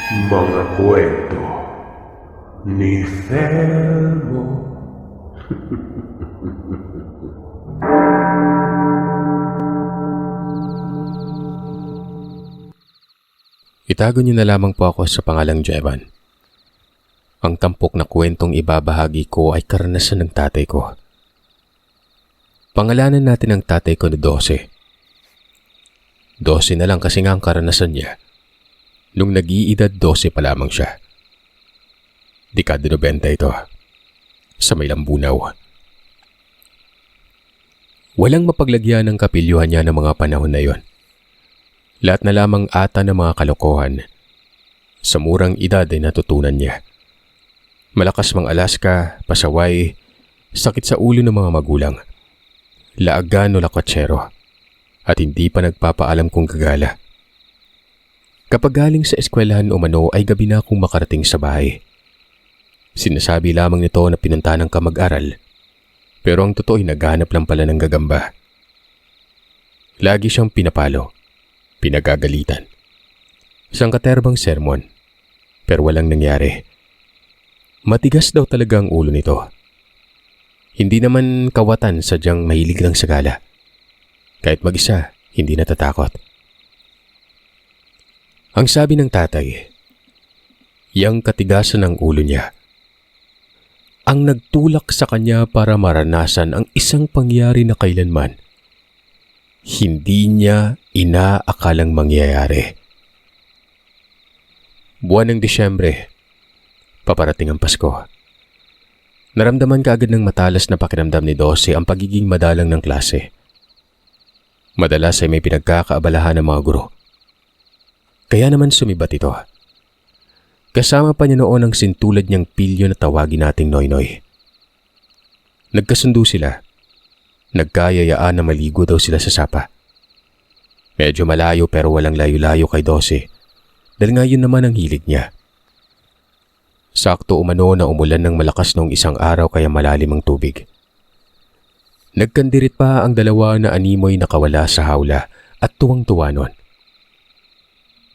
Mga kwento ni Fermo. Itago niyo na lamang po ako sa pangalang Jevan. Ang tampok na kwentong ibabahagi ko ay karanasan ng tatay ko. Pangalanan natin ang tatay ko na 12. 12 na lang kasi nga ang karanasan niya nung nag-iedad 12 pa lamang siya. Dekada 90 ito, sa may Lambunaw. Walang mapaglagyan ng kapilyuhan niya ng mga panahon na yon. Lahat na lamang ata ng mga kalokohan. Sa murang edad ay natutunan niya. Malakas mang Alaska, pasaway, sakit sa ulo ng mga magulang, laagan o lakwatsero, at hindi pa nagpapaalam kung gagala. Kapag galing sa eskwelahan umano ay gabi na akong makarating sa bahay. Sinasabi lamang nito na pinunta ng kamag-aral, pero ang totoo ay naghahanap lang pala ng gagamba. Lagi siyang pinapalo, pinagagalitan. Isang katerbang sermon, pero walang nangyari. Matigas daw talaga ang ulo nito. Hindi naman kawatan, sadyang mahilig lang sa gala. Kahit mag-isa, hindi natatakot. Ang sabi ng tatay, yang katigasan ng ulo niya ang nagtulak sa kanya para maranasan ang isang pangyari na kailanman hindi niya inaakalang mangyayari. Buwan ng Disyembre, paparating ang Pasko. Naramdaman kaagad ng matalas na pakiramdam ni 12 ang pagiging madalang ng klase. Madalas ay may pinagkakaabalahan ng mga guro. Kaya naman sumibat ito. Kasama pa niya noon ang sintulad niyang pilyo na tawagin nating Noynoy. Nagkasundo sila. Nagkayayaan na maligo daw sila sa sapa. Medyo malayo pero walang layo-layo kay 12. Dahil nga yun naman ang hilig niya. Sakto umano na umulan ng malakas noong isang araw kaya malalim ang tubig. Nagkandirit pa ang dalawa na animoy nakawala sa hawla at tuwang-tuwa nun.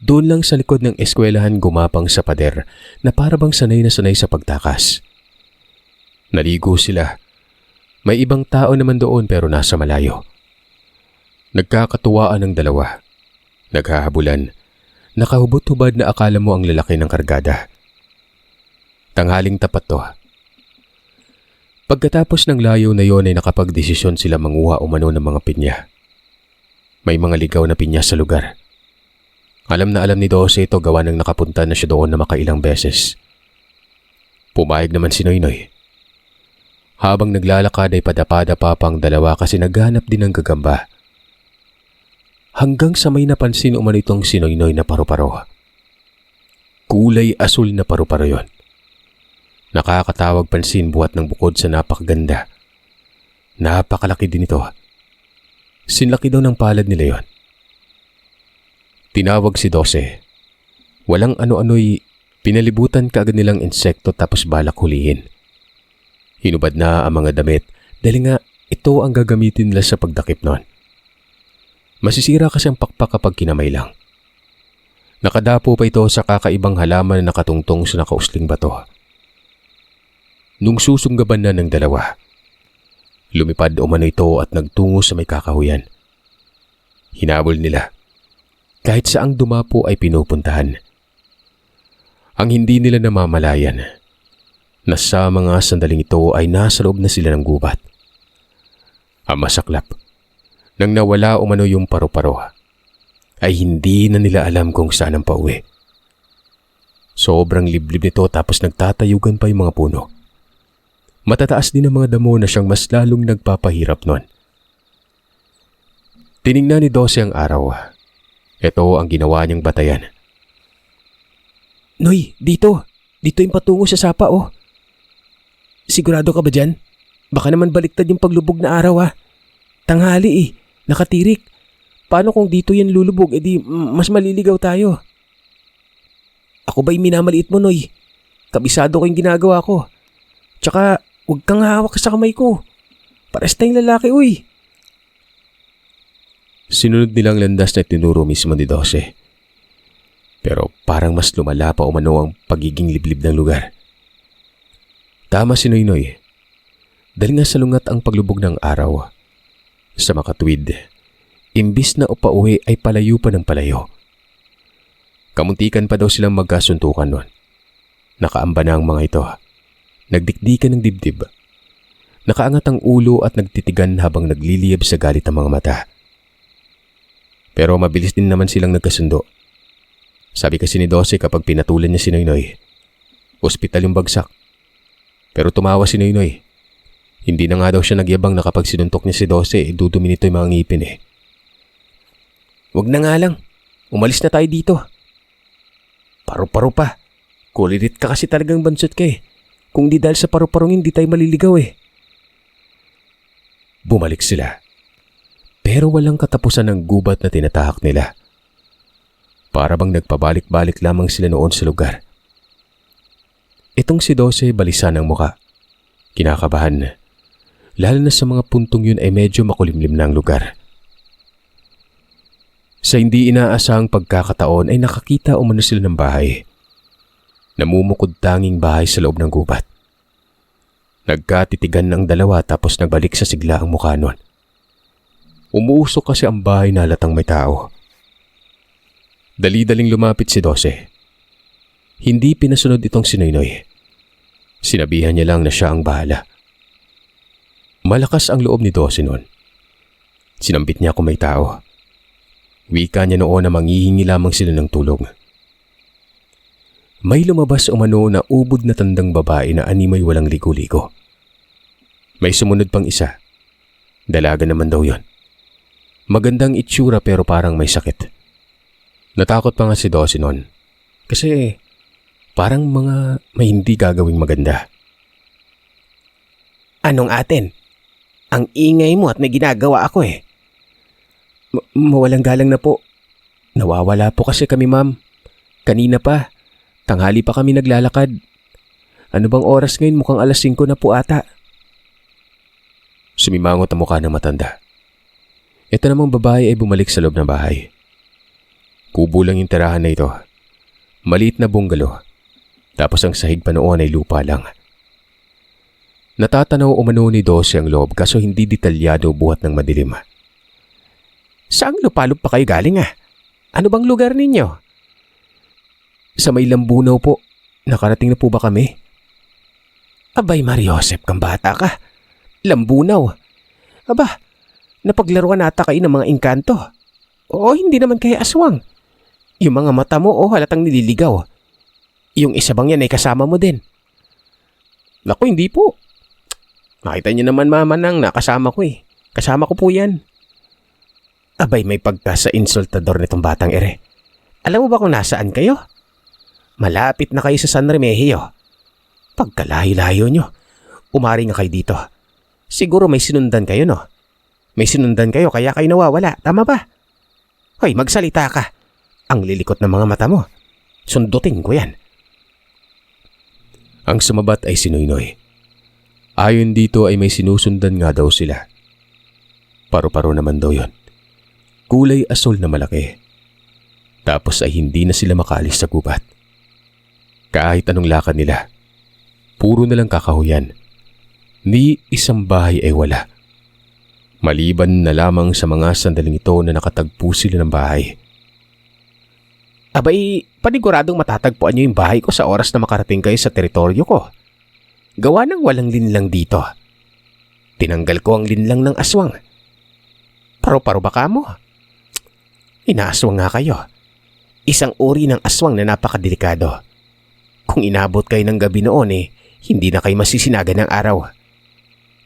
Doon lang sa likod ng eskwelahan gumapang sa pader na parabang sanay na sanay sa pagtakas. Naligo sila. May ibang tao naman doon pero nasa malayo. Nagkakatuwaan ang dalawa. Naghahabulan. Nakahubot-hubad na akala mo ang lalaki ng kargada. Tanghaling tapat to. Pagkatapos ng layo na yon ay nakapagdesisyon sila manguha umano ng mga pinya. May mga ligaw na pinya sa lugar. Alam na alam ni 12 ito gawa ng nakapunta na siya doon na makailang beses. Pumayag naman si Noynoy. Habang naglalakad ay padapa-dapa pang dalawa kasi naghanap din ng gagamba. Hanggang sa may napansin umano itong si Noynoy na paru-paro. Kulay asul na paru-paro yon. Nakakatawag pansin buhat ng bukod sa napakaganda. Napakalaki din ito. Sinlaki daw ng palad nila yon. Tinawag si 12. Walang ano-ano'y pinalibutan kaagad nilang insekto tapos balak hulihin. Hinubad na ang mga damit dahil nga ito ang gagamitin nila sa pagdakip nun. Masisira kasi ang pakpak kapag kinamay lang. Nakadapo pa ito sa kakaibang halaman na nakatungtong sa nakausling bato. Nung susunggaban na ng dalawa, lumipad umano ito at nagtungo sa may kakahuyan. Hinabol nila. Kahit saang dumapo ay pinupuntahan. Ang hindi nila namamalayan na sa mga sandaling ito ay nasa loob na sila ng gubat. Ang masaklap, nang nawala umano yung paru-paro, ay hindi na nila alam kung saan ang pauwi. Sobrang liblib nito tapos nagtatayugan pa yung mga puno. Matataas din ang mga damo na siyang mas lalong nagpapahirap nun. Tiningnan ni 12 ang araw. Ito ang ginawa niyang batayan. Noy, dito. Dito yung patungo sa sapa, oh. Sigurado ka ba dyan? Baka naman baliktad yung paglubog na araw, ah. Tanghali eh. Nakatirik. Paano kung dito yan lulubog, edi mas maliligaw tayo. Ako ba'y minamaliit mo, Noy? Kabisado ko yung ginagawa ko. Tsaka, huwag kang hawak sa kamay ko. Pares tayong lalaki, uy. Sinunod nilang landas na tinuro mismo ni 12. Pero parang mas lumala pa umano ang pagiging liblib ng lugar. Tama si Noynoy. Dahil nga salungat ang paglubog ng araw. Sa makatuwid, imbis na upauwi ay palayo pa ng palayo. Kamuntikan pa daw silang magkasuntukan noon. Nakaamba na ang mga ito. Nagdikdikan ng dibdib. Nakaangat ang ulo at nagtitigan habang nagliliyab sa galit ang mga mata. Pero mabilis din naman silang nagkasundo. Sabi kasi ni Dose kapag pinatulan niya si Noynoy, ospital yung bagsak. Pero tumawa si Noynoy. Hindi na nga daw siya nagyabang na kapag sinuntok niya si Dose, dudumi nito yung mga ngipin eh. Wag na nga lang. Umalis na tayo dito. Paru-paro pa. Kulirit ka kasi talagang bansot ka eh. Kung di dahil sa paru-parong hindi tayo maliligaw eh. Bumalik sila. Pero walang katapusan ng gubat na tinatahak nila. Para bang nagpabalik-balik lamang sila noon sa lugar. Itong si Dose balisa ng muka. Kinakabahan. Lalo na sa mga puntong yun ay medyo makulimlim na ang lugar. Sa hindi inaasahang pagkakataon ay nakakita umano sila ng bahay. Namumukod tanging bahay sa loob ng gubat. Nagkatitigan ng dalawa tapos nagbalik sa sigla ang mukha nun. Umuusok kasi ang bahay na halatang may tao. Dali-daling lumapit si Dose. Hindi pinasunod itong si Noynoy. Sinabihan niya lang na siya ang bahala. Malakas ang loob ni Dose noon. Sinambit niya kung may tao. Wika niya noon na manghihingi lamang sila ng tulong. May lumabas umano na ubod na tandang babae na animay walang ligo-ligo. May sumunod pang isa. Dalaga naman daw yon. Magandang itsura pero parang may sakit. Natakot pa nga si Dose noon. Kasi parang mga may hindi gagawing maganda. Anong atin? Ang ingay mo at may ginagawa ako eh. Mawalang galang na po. Nawawala po kasi kami, ma'am. Kanina pa. Tanghali pa kami naglalakad. Ano bang oras ngayon? Mukhang alas 5 na po ata. Sumimangot ang mukha ng matanda. Ito namang babae ay bumalik sa loob ng bahay. Kubo lang yung tirahan na ito. Maliit na bungalo. Tapos ang sahig pa noon ay lupa lang. Natatanaw umano ni Dose ang loob kaso hindi detalyado buhat ng madilim. Saang lupalop pa kayo galing ah? Ano bang lugar ninyo? Sa may Lambunaw po. Nakarating na po ba kami? Abay Mariosep kang bata ka. Lambunaw. Aba, napaglaruan nata kayo ng mga engkanto. Oo, hindi naman kayo aswang. Yung mga mata mo halatang nililigaw. Yung isa bang yan ay kasama mo din? Naku, hindi po. Nakita niyo naman mama nang nakasama ko eh. Kasama ko po yan. Abay may pagka sa insultador nitong batang ere. Alam mo ba kung nasaan kayo? Malapit na kayo sa San Remigio. Pagkalahi-layo nyo, umari nga kayo dito. Siguro may sinundan kayo no? May sinundan kayo kaya kayo nawawala, tama ba? Hoy, magsalita ka. Ang lilikot ng mga mata mo. Sundutin ko yan. Ang sumabat ay si Noynoy. Ayon dito ay may sinusundan nga daw sila. Paru-paro naman daw yon. Kulay asol na malaki. Tapos ay hindi na sila makaalis sa gubat. Kahit anong lakad nila, puro na lang kakahuyan. Ni isang bahay ay wala. Maliban na lamang sa mga sandaling ito na nakatagpo sila ng bahay. Abay, paniguradong matatagpuan niyo yung bahay ko sa oras na makarating kayo sa teritoryo ko. Gawa ng walang linlang dito. Tinanggal ko ang linlang ng aswang. Paro-paro ba ka mo? Inaaswang nga kayo. Isang uri ng aswang na napakadelikado. Kung inabot kayo ng gabi noon hindi na kayo masisinaga ng araw.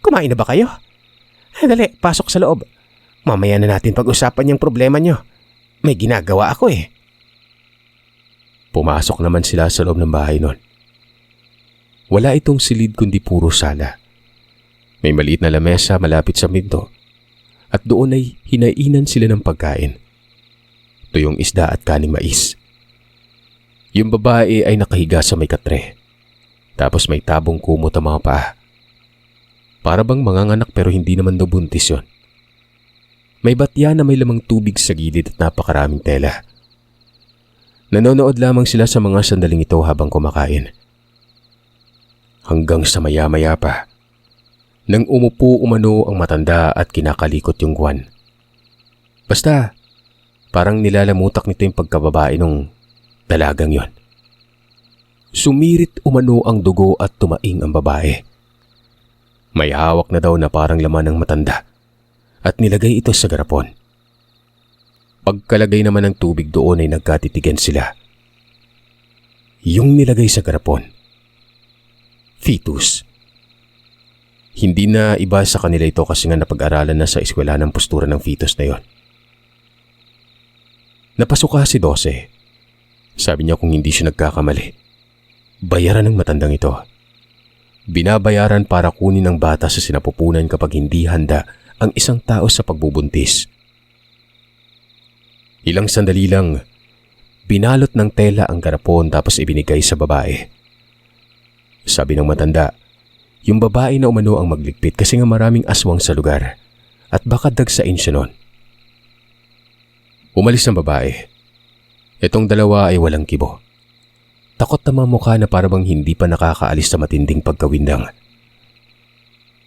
Kumain na ba kayo? Dali, pasok sa loob. Mamaya na natin pag-usapan yung problema nyo. May ginagawa ako eh. Pumasok naman sila sa loob ng bahay nun. Wala itong silid kundi puro sala. May maliit na lamesa malapit sa pinto at doon ay hinainan sila ng pagkain. Tuyong isda at kaning mais. Yung babae ay nakahiga sa may katre. Tapos may tabong kumot ang mga paa. Para bang manganganak pero hindi naman daw buntis yon. May batya na may lamang tubig sa gilid at napakaraming tela. Nanonood lamang sila sa mga sandaling ito habang kumakain. Hanggang sa maya-maya pa, nang umupo umano ang matanda at kinakalikot yung Juan. Basta, parang nilalamutak nito yung pagkababae nung dalagang yon. Sumirit umano ang dugo at tumaing ang babae. May hawak na daw na parang laman ng matanda at nilagay ito sa garapon. Pagkalagay naman ng tubig doon ay nagkatitigan sila. Yung nilagay sa garapon, fetus. Hindi na iba sa kanila ito kasi nga napag-aralan na sa eskwela ng postura ng fetus na yon. Napasuka si Dose. Sabi niya kung hindi siya nagkakamali, bayaran ng matandang ito. Binabayaran para kunin ang bata sa sinapupunan kapag hindi handa ang isang tao sa pagbubuntis. Ilang sandali lang, binalot ng tela ang garapon tapos ibinigay sa babae. Sabi ng matanda, yung babae na umano ang magligpit kasi nga maraming aswang sa lugar at baka dagsain siya nun. Umalis ang babae. Itong dalawa ay walang kibo. Takot na mga mukha na parabang hindi pa nakakaalis sa matinding pagkawindang.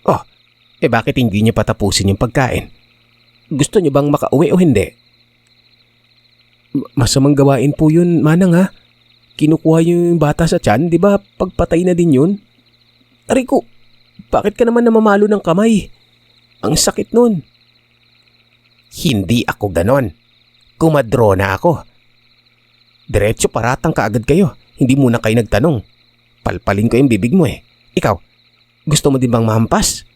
Oh, bakit hindi niyo patapusin yung pagkain? Gusto niyo bang makauwi o hindi? Masamang gawain po yun, Manang ha? Kinukuha yung bata sa tiyan, di ba pagpatay na din yun? Rico, bakit ka naman namamalo ng kamay? Ang sakit nun. Hindi ako ganon. Kumadro na ako. Diretso paratang kaagad kayo. Hindi muna kayo nagtanong. Palpalin ko yung bibig mo eh. Ikaw, gusto mo din bang mahampas?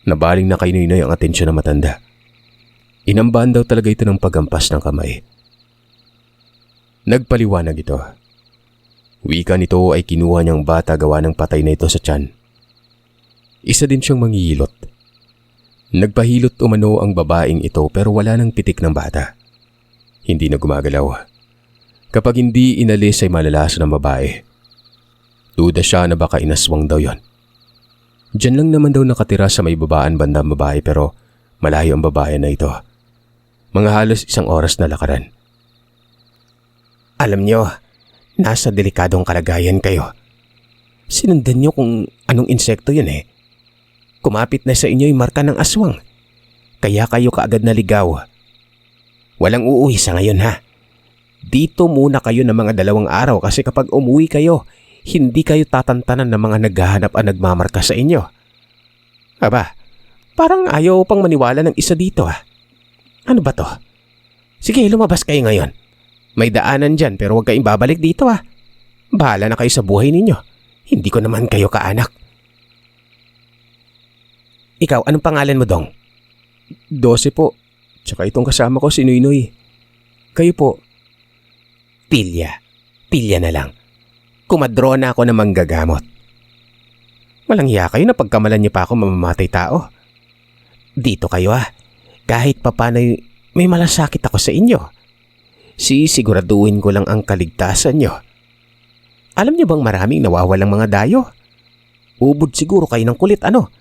Nabaling na kay Noynoy ang atensyon ng matanda. Inambahan daw talaga ito ng paghampas ng kamay. Nagpaliwanag ito. Wika nito ay kinuha niyang bata gawa ng patay na ito sa tiyan. Isa din siyang manghihilot. Nagpahilot umano ang babaeng ito pero wala nang pitik ng bata. Hindi na gumagalaw. Kapag hindi inalis ay malalason ng babae. Duda siya na baka inaswang daw yon. Diyan lang naman daw nakatira sa may babaan bandang babae pero malayo ang babae na ito. Mga halos 1 oras na lakaran. Alam niyo, nasa delikadong kalagayan kayo. Sinundan niyo kung anong insekto yun eh. Kumapit na sa inyo yung marka ng aswang. Kaya kayo kaagad naligaw. Walang uuwi sa ngayon ha. Dito muna kayo ng mga 2 araw kasi kapag umuwi kayo, hindi kayo tatantanan ng mga naghahanap at nagmamarka sa inyo. Aba, parang ayaw pang maniwala ng isa dito ha. Ano ba to? Sige, lumabas kayo ngayon. May daanan dyan pero huwag kayong babalik dito ha. Bahala na kayo sa buhay ninyo. Hindi ko naman kayo kaanak. Ikaw, anong pangalan mo, Dong? Dose po. Tsaka itong kasama ko si Noynoy. Kayo po? Pilya. Pilya na lang. Kumadro na ako ng manggagamot. Walang hiya kayo na pagkamalan niyo pa ako mamamatay tao. Dito kayo ha. Kahit papanay may malasakit ako sa inyo. Sisiguraduhin ko lang ang kaligtasan niyo. Alam niyo bang maraming nawawalang mga dayo? Ubod siguro kayo ng kulit ano?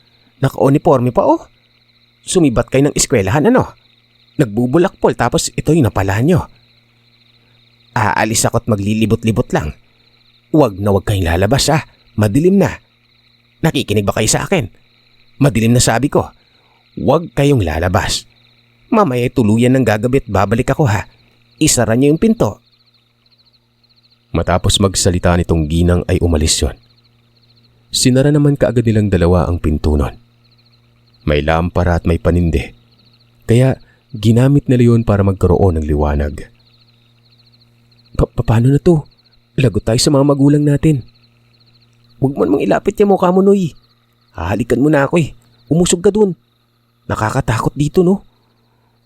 Naka-uniforme pa oh. Sumibat kayo ng eskwelahan ano? Nagbubulakpol tapos ito'y napala niyo. Aalis ako't maglilibot-libot lang. Huwag na huwag kayong lalabas ha. Madilim na. Nakikinig ba kayo sa akin? Madilim na sabi ko. Huwag kayong lalabas. Mamaya tuluyan ng gagabit babalik ako ha. Isara niyo yung pinto. Matapos magsalita nitong ginang ay umalis yon. Sinara naman kaagad nilang dalawa ang pinto nun. May lampara at may paninde. Kaya ginamit nila yun para magkaroon ng liwanag. Paano na to? Lagot tayo sa mga magulang natin. Huwag mo namang ilapit yung mukha mo, Noy. Hahalikan mo na ako eh. Umusog ka dun. Nakakatakot dito no.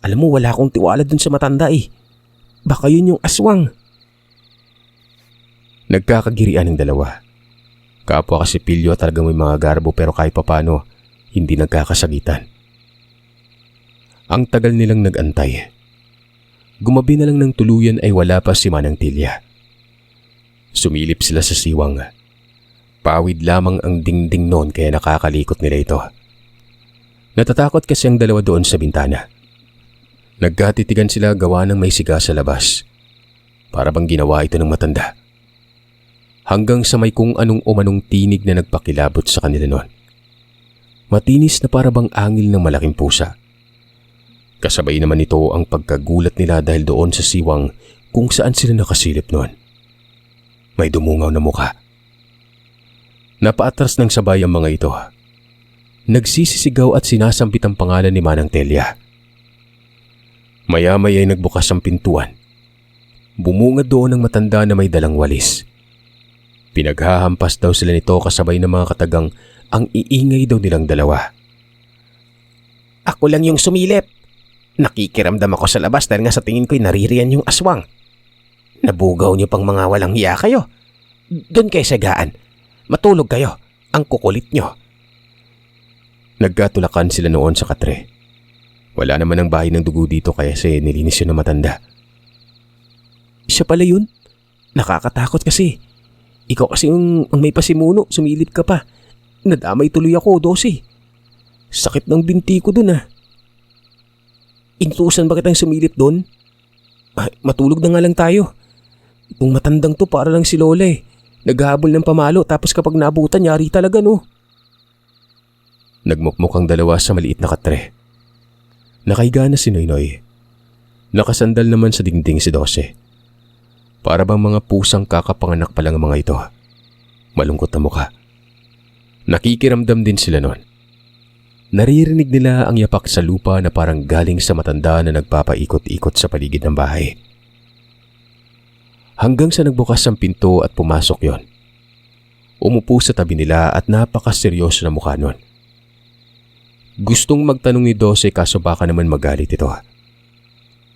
Alam mo wala akong tiwala dun sa matanda eh. Baka yun yung aswang. Nagkakagirian ng dalawa. Kapwa kasi pilyo talagang may mga garbo pero kahit papano hindi nagkakasagitan. Ang tagal nilang nag-antay. Gumabi na lang ng tuluyan ay wala pa si Manang Tilya. Sumilip sila sa siwang. Pawid lamang ang dingding noon kaya nakakalikot nila ito. Natatakot kasi ang dalawa doon sa bintana. Nagkatitigan sila gawa ng may siga sa labas. Para bang ginawa ito ng matanda. Hanggang sa may kung anong umanong tinig na nagpakilabot sa kanila noon. Matinis na para bang angil ng malaking pusa. Kasabay naman ito ang pagkagulat nila dahil doon sa siwang kung saan sila nakasilip noon. May dumungaw na mukha. Napaatras ng sabay ang mga ito. Nagsisisigaw at sinasampit ang pangalan ni Manang Telia. Maya-maya ay nagbukas ang pintuan. Bumungad doon ang matanda na may dalang walis. Pinaghahampas daw sila nito kasabay ng mga katagang ang iingay daw nilang dalawa. Ako lang yung sumilip. Nakikiramdam ako sa labas dahil nga sa tingin ko'y naririyan yung aswang. Nabugaw niyo pang mga walang hiya kayo. Doon kayo sagaan. Matulog kayo. Ang kukulit niyo. Nagkatulakan sila noon sa katre. Wala naman ang bahay ng dugo dito kaya nilinis yun ng matanda. Siya pala yun? Nakakatakot kasi. Ikaw kasi ang may pasimuno, sumilip ka pa. Nadamay tuloy ako, Dosi. Sakit ng binti ko dun Intusan ba kitang sumilip dun? Ay, matulog na nga lang tayo. Itong matandang to para lang si Lola Naghahabol ng pamalo tapos kapag naabutan yari talaga Nagmukmuk ang dalawa sa maliit na katre. Nakahiga na si Noynoy. Nakasandal naman sa dingding si Dose. Para bang mga pusang kakapanganak pa lang ang mga ito. Malungkot na mukha. Nakikiramdam din sila noon. Naririnig nila ang yapak sa lupa na parang galing sa matanda na nagpapaikot-ikot sa paligid ng bahay. Hanggang sa nagbukas ang pinto at pumasok yon. Umupo sa tabi nila at napakaseryoso na mukha nun. Gustong magtanong ni Dose kaso baka naman magalit ito.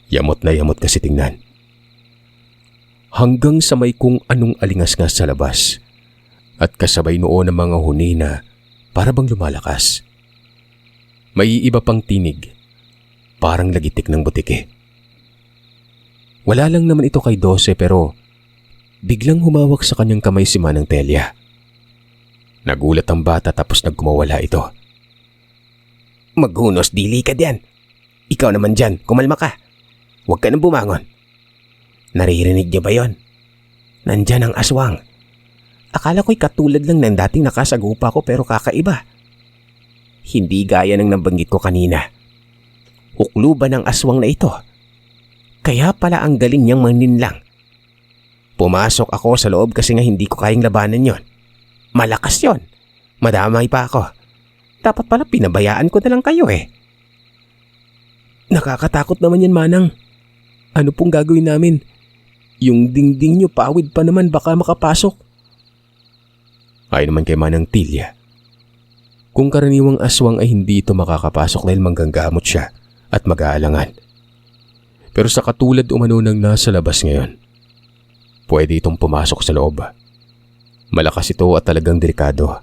Yamot na yamot kasi tingnan. Hanggang sa may kung anong alingas-ngas sa labas at kasabay noon ng mga huni na para bang lumalakas. May iba pang tinig, parang lagitik ng butike. Wala lang naman ito kay Dose pero biglang humawak sa kanyang kamay si Manang Telia. Nagulat ang bata tapos nagkumawala ito. Maghunos dili ka diyan. Ikaw naman dyan, kumalma ka. Huwag ka nang bumangon. Naririnig niyo ba yon? Nandyan ang aswang. Akala ko'y katulad lang ng dating nakasagupa ko pero kakaiba. Hindi gaya ng nabanggit ko kanina. Hukluban ng aswang na ito. Kaya pala ang galing niyang maninlang. Pumasok ako sa loob kasi nga hindi ko kayang labanan yon. Malakas yon. Madamay pa ako. Dapat pala pinabayaan ko na lang kayo Nakakatakot naman yan, Manang. Ano pong gagawin namin? Yung dingding niyo pawid pa naman baka makapasok. Ay naman kay Manang Telia. Kung karaniwang aswang ay hindi ito makakapasok dahil mangganggamot siya at mag-aalangan. Pero sa katulad umano ng nasa labas ngayon, pwede itong pumasok sa loob. Malakas ito at talagang delikado.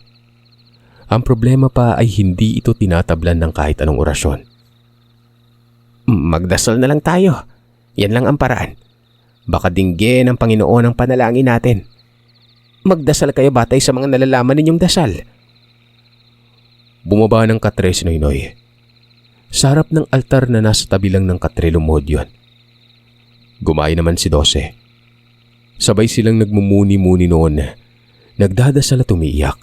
Ang problema pa ay hindi ito tinatablan ng kahit anong orasyon. Magdasal na lang tayo. Yan lang ang paraan. Baka dinggin ng Panginoon ang panalangin natin. Magdasal kayo batay sa mga nalalaman ninyong dasal. Bumaba ng katre si Noynoy. Sa harap ng altar na nasa tabi lang ng katre lumod yun. Gumay naman si Dose. Sabay silang nagmumuni-muni noon. Nagdadasal at umiiyak.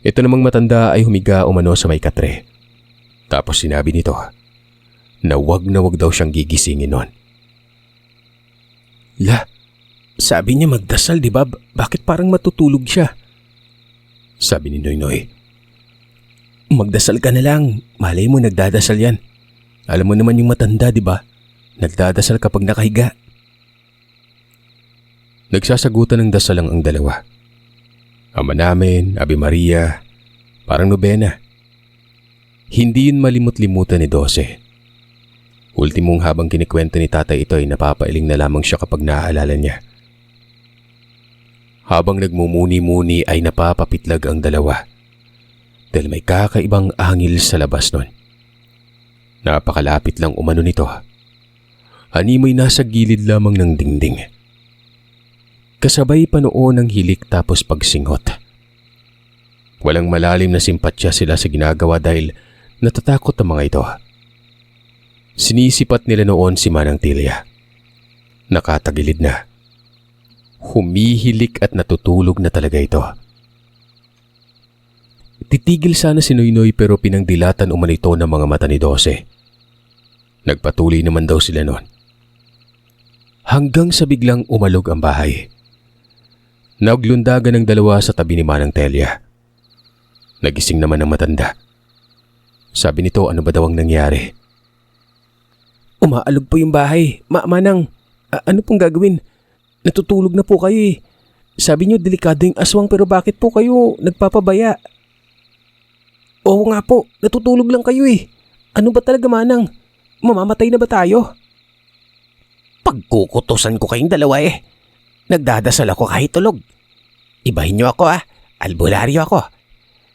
Ito namang matanda ay humiga umano sa may katre. Tapos sinabi nito na wag daw siyang gigisingin noon. La, sabi niya magdasal, di ba? Bakit parang matutulog siya? Sabi ni Noynoy. Magdasal ka na lang. Malay mo nagdadasal yan. Alam mo naman yung matanda, di ba? Nagdadasal kapag nakahiga. Nagsasagutan ng dasal lang ang dalawa. Ama namin, Ave Maria, parang nobena. Hindi yun malimut-limutan ni Dose. Ultimong habang kinikwento ni tatay ito ay napapailing na lamang siya kapag naaalala niya. Habang nagmumuni-muni ay napapapitlag ang dalawa dahil may kakaibang angil sa labas nun. Napakalapit lang umano nito. Animoy nasa gilid lamang ng dingding. Kasabay pa noon ang hilik tapos pagsingot. Walang malalim na simpatya sila sa ginagawa dahil natatakot ang mga ito. Sinisipat nila noon si Manang Telia. Nakatagilid na. Humihilik at natutulog na talaga ito. Titigil sana si Noynoy pero pinangdilatan umano ito ng mga mata ni Dose. Nagpatuloy naman daw sila noon. Hanggang sa biglang umalog ang bahay. Naglundagan ng dalawa sa tabi ni Manang Telia. Nagising naman ang matanda. Sabi nito, ano ba daw ang nangyari? Umaalog po yung bahay. Manang, ano pong gagawin? Natutulog na po kayo eh. Sabi niyo delikado yung aswang pero bakit po kayo nagpapabaya? Oo nga po, natutulog lang kayo eh. Ano ba talaga, Manang? Mamamatay na ba tayo? Pagkukutusan ko kayong dalawa eh. Nagdadasal ako kahit tulog. Ibahin niyo ako albularyo ako.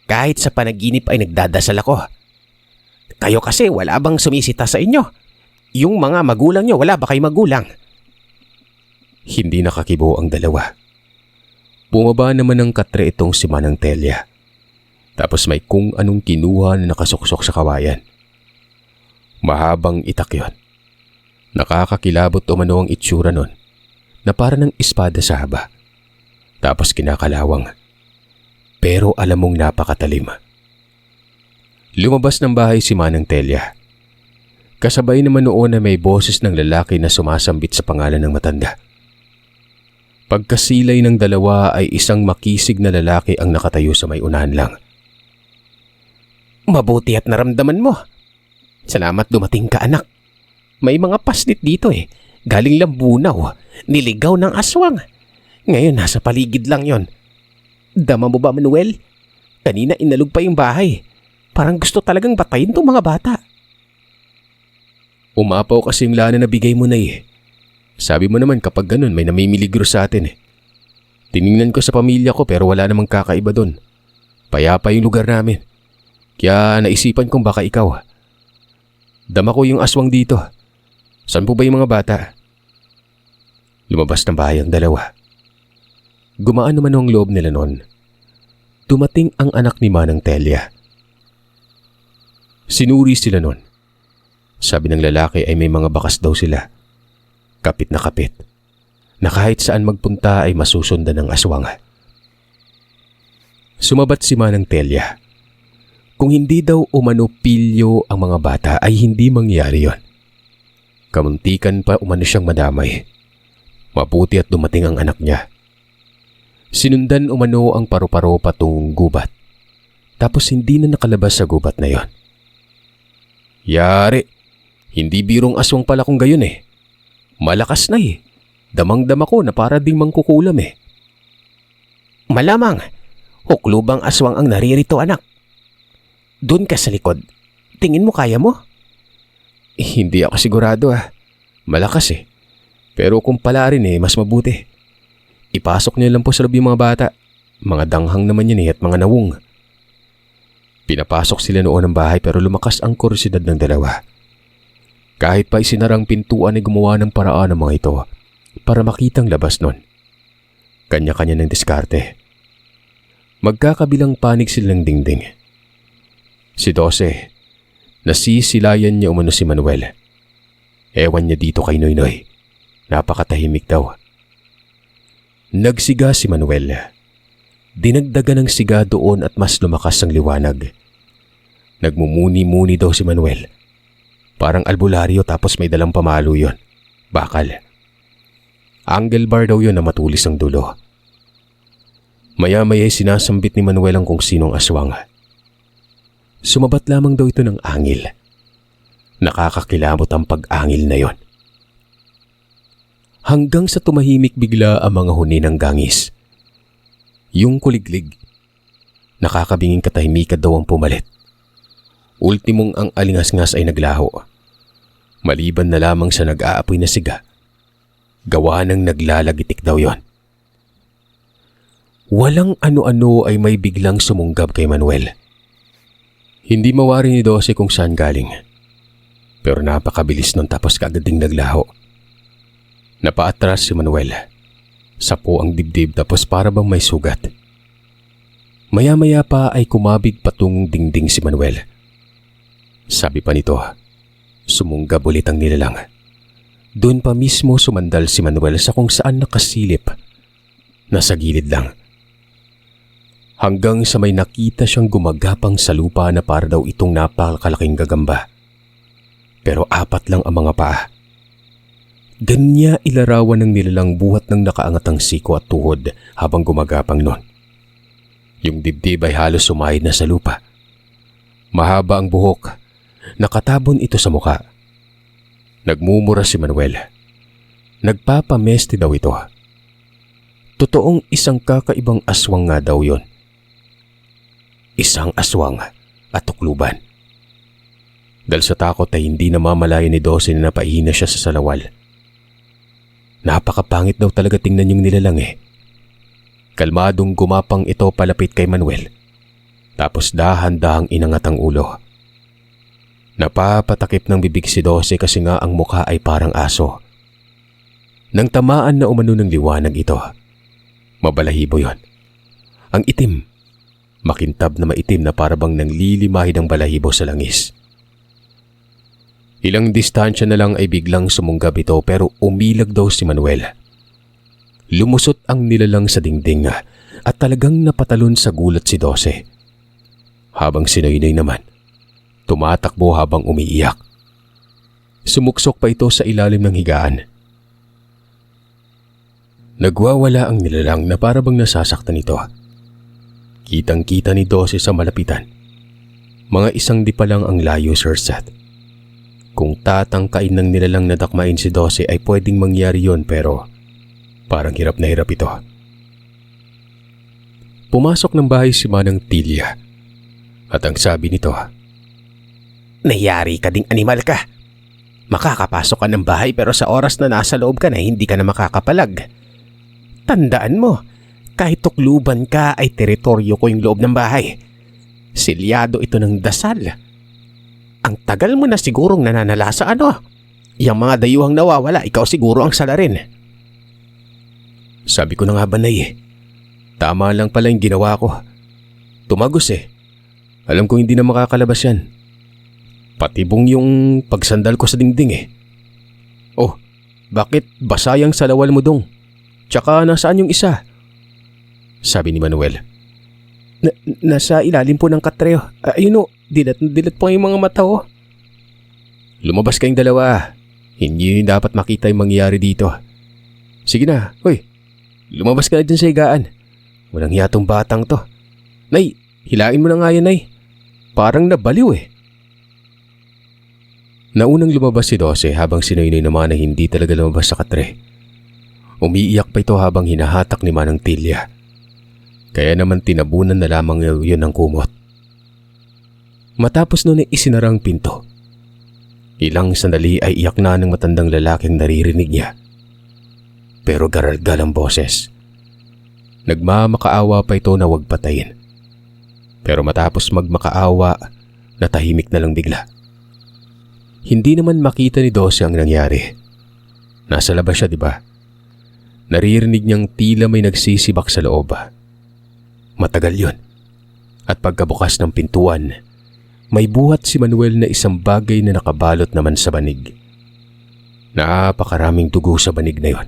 Kahit sa panaginip ay nagdadasal ako. Kayo kasi wala bang sumisita sa inyo? Yung mga magulang niyo, wala ba kayong magulang? Hindi nakakibo ang dalawa. Bumaba naman ng katre itong si Manang Telia. Tapos may kung anong kinuha na nakasuksok sa kawayan. Mahabang itak yon. Nakakakilabot umano ang itsura nun na para ng espada sa haba. Tapos kinakalawang. Pero alam mong napakatalim. Lumabas ng bahay si Manang Telia. Kasabay naman noon na may boses ng lalaki na sumasambit sa pangalan ng matanda. Pagkasilay ng dalawa ay isang makisig na lalaki ang nakatayo sa may unahan lang. Mabuti at naramdaman mo. Salamat dumating ka, anak. May mga paslit dito eh. Galing Lambunaw. Niligaw ng aswang. Ngayon nasa paligid lang yon. Dama mo ba, Manuel? Kanina inalog pa yung bahay. Parang gusto talagang batayin tong mga bata. Umapaw kasi yung lana na bigay mo na eh. Sabi mo naman kapag ganun may namimiligro sa atin eh. Tiningnan ko sa pamilya ko pero wala namang kakaiba doon. Payapa yung lugar namin. Kaya naisipan kong baka ikaw. Dama ko yung aswang dito. Saan po ba yung mga bata? Lumabas ng bahay ang dalawa. Gumaan naman ang loob nila noon. Dumating ang anak ni Manang Telia. Sinuri sila noon. Sabi ng lalaki ay may mga bakas daw sila. Kapit na kapit. Na kahit saan magpunta ay masusundan ng aswang. Sumabat si Manang Telia. Kung hindi daw umano pilyo ang mga bata ay hindi mangyari yon. Kamuntikan pa umano siyang madamay. Mabuti at dumating ang anak niya. Sinundan umano ang paru-paro patungong gubat. Tapos hindi na nakalabas sa gubat na yon. Yari, hindi birong aswang pala kung gayon eh. Malakas na eh. Damang-dama ko na para ding mangkukulam eh. Malamang, huklubang aswang ang naririto, anak. Doon ka sa likod. Tingin mo kaya mo? Hindi ako sigurado Malakas eh. Pero kung pala rin mas mabuti. Ipasok niyo lang po sa loob yung mga bata. Mga danghang naman yan at mga nawong. Pinapasok sila noon ng bahay pero lumakas ang kuryosidad ng dalawa. Kahit pa isinarang pintuan ay gumawa ng paraan ng mga ito para makitang labas nun. Kanya-kanya ng diskarte. Magkakabilang panig silang dingding. Si Dose, nasisilayan niya umano si Manuel. Ewan niya dito kay Noynoy. Napakatahimik daw. Nagsiga si Manuel. Dinagdagan ng siga doon at mas lumakas ang liwanag. Nagmumuni-muni daw si Manuel. Parang albularyo tapos may dalang pamalo yon. Bakal. Angle bar daw yon na matulis ang dulo. Maya-maya sinasambit ni Manuel ang kung sinong aswang. Sumabat lamang daw ito ng angil. Nakakakilabot ang pag-angil na yon. Hanggang sa tumahimik bigla ang mga huni ng gangis. Yung kuliglig. Nakakabinging katahimikan daw ang pumalit. Ultimong ang alingas-ngas ay naglaho. Maliban na lamang sa nag-aapoy na siga. Gawa ng naglalagitik daw yon. Walang ano-ano ay may biglang sumunggab kay Manuel. Hindi mawari ni Dose kung saan galing. Pero napakabilis nun tapos kaagad ding naglaho. Napaatras si Manuel. Sapo ang dibdib tapos para bang may sugat. Maya-maya pa ay kumabig patungong dingding si Manuel. Sabi pa nito, sumunggab ulit ang nilalang. Doon pa mismo sumandal si Manuel sa kung saan nakasilip. Nasa gilid lang. Hanggang sa may nakita siyang gumagapang sa lupa na para daw itong napakalaking gagamba. Pero 4 lang ang mga paa. Ganya ilarawan ng nilalang buhat ng nakaangatang siko at tuhod habang gumagapang nun. Yung dibdib ay halos sumahid na sa lupa. Mahaba ang buhok. Nakatabon ito sa muka. Nagmumura si Manuel. Nagpapameste daw ito. Totoong isang kakaibang aswang nga daw yon. Isang aswang at tukluban. Dahil sa takot ay hindi namamalayan ni Dose na napahina siya sa salawal. Napakapangit daw talaga tingnan yung nilalang eh. Kalmadong gumapang ito palapit kay Manuel. Tapos dahan-dahang inangat ang ulo. Napapatakip ng bibig si Dose kasi nga ang mukha ay parang aso. Nang tamaan na umano ng liwanag ito, mabalahibo yon. Ang itim, makintab na maitim na parabang nanglilimahid ang balahibo sa langis. Ilang distansya na lang ay biglang sumunggab ito pero umilag daw si Manuel. Lumusot ang nilalang sa dingding at talagang napatalon sa gulat si Dose. Habang si Noynoy naman, tumatakbo habang umiiyak. Sumuksok pa ito sa ilalim ng higaan. Nagwawala ang nilalang na parabang nasasaktan ito. Kitang-kita ni Dose sa malapitan. Mga 1 di pa lang ang layo, Sir Seth. Kung tatangkain ng nilalang na dakmain si Dose ay pwedeng mangyari yon pero parang hirap na hirap ito. Pumasok ng bahay si Manang Tilia at ang sabi nito, Nayari ka ding animal ka. Makakapasok ka ng bahay pero sa oras na nasa loob ka na hindi ka na makakapalag. Tandaan mo, kahit tukluban ka ay teritoryo ko yung loob ng bahay. Silyado ito ng dasal. Ang tagal mo na sigurong nananalasa Yang mga dayuhang nawawala, ikaw siguro ang sala rin. Sabi ko na nga ba, Nay? Tama lang pala yung ginawa ko. Tumagos eh. Alam kong hindi na makakalabas yan. Patibong yung pagsandal ko sa dingding eh. Oh, bakit basayang salawal mo dong? Tsaka nasaan yung isa? Sabi ni Manuel. Nasa ilalim po ng katreo. Ayun o, dilat po yung mga mata o. Lumabas kayong dalawa. Hindi dapat makita yung mangyayari dito. Sige na, hoy. Lumabas ka na dyan sa higaan. Walang hiyatong batang to. Nay, hilain mo na nga yan, Nay. Parang nabaliw eh. Naunang lumabas si Dose habang si Noynoy naman ay hindi talaga lumabas sa katre. Umiiyak pa ito habang hinahatak ni Manang Tilia. Kaya naman tinabunan na lamang yun ng kumot. Matapos nun ay isinarang pinto. Ilang sandali ay iyak na ng matandang lalaking naririnig niya. Pero garalgal ang boses. Nagmamakaawa pa ito na huwag patayin. Pero matapos magmakaawa, natahimik na lang bigla. Hindi naman makita ni Dose ang nangyari. Nasa labas siya, di ba? Naririnig niyang tila may nagsisibak sa loob. Matagal yun. At pagkabukas ng pintuan, may buhat si Manuel na isang bagay na nakabalot naman sa banig. Napakaraming dugo sa banig na yon.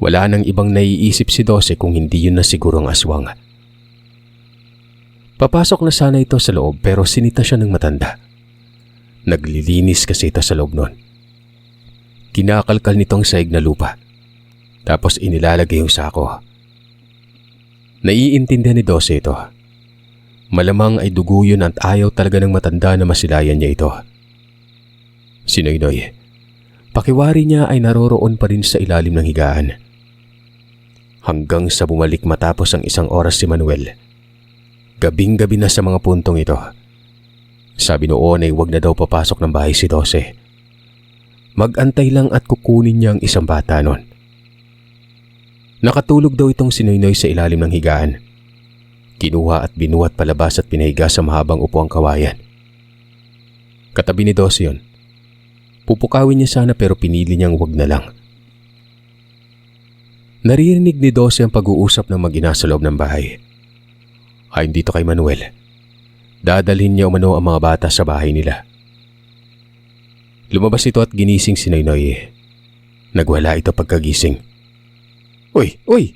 Wala nang ibang naiisip si Dose kung hindi yun na sigurong aswang. Papasok na sana ito sa loob pero sinita siya ng matanda. Naglilinis kasi ito sa loob nun. Kinakalkal nitong saig na lupa. Tapos inilalagay yung sako. Naiintindihan ni Dose ito. Malamang ay dugo yun at ayaw talaga ng matanda na masilayan niya ito. Si Noynoy, pakiwari niya ay naroroon pa rin sa ilalim ng higaan. Hanggang sa bumalik matapos ang 1 oras si Manuel. Gabing-gabi na sa mga puntong ito. Sabi noon ay huwag na daw papasok ng bahay si Dose. Mag-antay lang at kukunin niya ang isang bata nun. Nakatulog daw itong si Noynoy sa ilalim ng higaan. Kinuha at binuhat palabas at pinahiga sa mahabang upuang kawayan. Katabi ni Dose yun. Pupukawin niya sana pero pinili niyang wag na lang. Naririnig ni Dose ang pag-uusap ng mag-ina sa loob ng bahay. Ayon dito kay Manuel, dadalhin niya umano ang mga bata sa bahay nila. Lumabas ito at ginising si Noynoy. Nagwala ito pagkagising. Uy! Uy!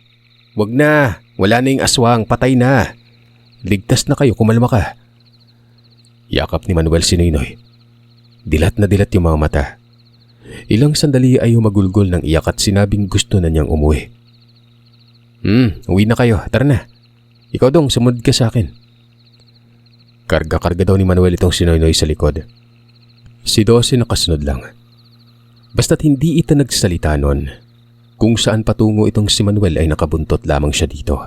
Wag na! Wala na yung aswang! Patay na! Ligtas na kayo, kumalma ka. Yakap ni Manuel si Noynoy. Dilat na dilat yung mga mata. Ilang sandali ay humagulgol ng iyak at sinabing gusto na niyang umuwi. Uwi na kayo. Tara na. Ikaw dong, sumunod ka sa akin. Karga-karga daw ni Manuel itong si Noynoy sa likod. Si Dose nakasunod lang. Basta't hindi ito nagsalita nun. Kung saan patungo itong si Manuel ay nakabuntot lamang siya dito.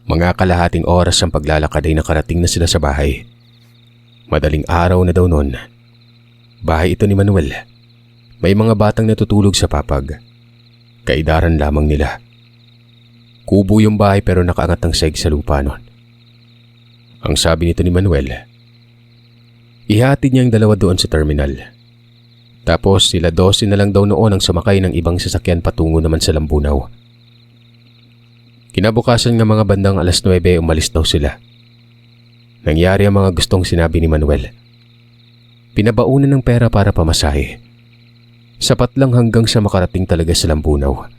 Mga kalahating oras ang paglalakad ay nakarating na sila sa bahay. Madaling araw na daw noon. Bahay ito ni Manuel. May mga batang natutulog sa papag. Kaidaran lamang nila. Kubo yung bahay pero nakaangat ang seg sa lupa noon. Ang sabi nito ni Manuel, ihatid niya ang dalawa doon sa terminal. Tapos sila 12 na lang daw noon ang sumakay ng ibang sasakyan patungo naman sa Lambunaw. Kinabukasan ng mga bandang alas 9 umalis daw sila. Nangyari ang mga gustong sinabi ni Manuel. Pinabaunan ng pera para pamasahe. Sapat lang hanggang sa makarating talaga sa Lambunaw.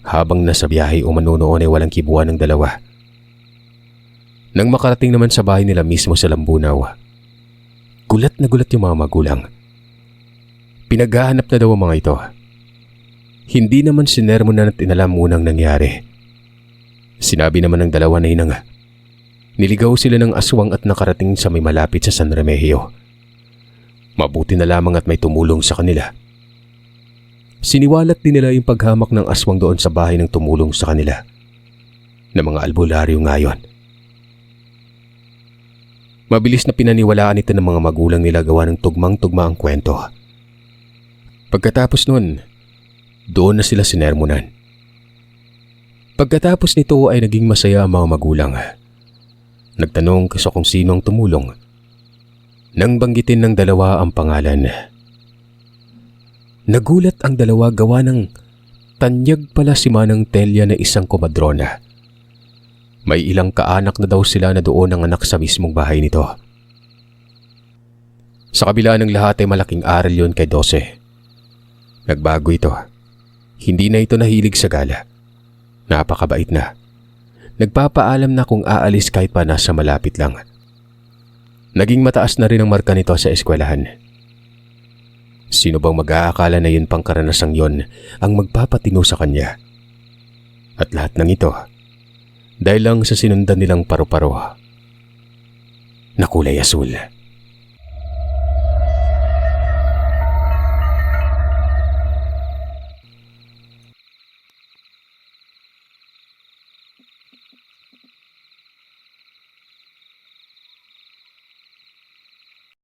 Habang nasa biyahe umano noon ay walang kibuan ng dalawa. Nang makarating naman sa bahay nila mismo sa Lambunaw, gulat na gulat yung mga magulang. Pinaghahanap na daw ang mga ito. Hindi naman sinermonan at inalam munang nangyari. Sinabi naman ng dalawa na inang, niligaw sila ng aswang at nakarating sa may malapit sa San Remigio. Mabuti na lamang at may tumulong sa kanila. Siniwalat din nila yung paghamak ng aswang doon sa bahay ng tumulong sa kanila, na mga albularyo ngayon. Mabilis na pinaniwalaan ito ng mga magulang nila gawa ng tugmang-tugma ang kwento. Pagkatapos nun, doon na sila sinermonan. Pagkatapos nito ay naging masaya ang mga magulang. Nagtanong sa kung sino ang tumulong. Nang banggitin ng dalawa ang pangalan. Nagulat ang dalawa gawa ng tanyag pala si Manang Telia na isang komadrona. May ilang kaanak na daw sila na doon ang anak sa mismong bahay nito. Sa kabila ng lahat ay malaking aral yon kay Dose. Nagbago ito. Hindi na ito nahilig sa gala. Napakabait na. Nagpapaalam na kung aalis kahit pa nasa malapit lang. Naging mataas na rin ang marka nito sa eskwelahan. Sino bang mag-aakala na yun pang karanasang yon ang magpapatino sa kanya? At lahat ng ito, dahil lang sa sinundan nilang paru-paro na kulay asul.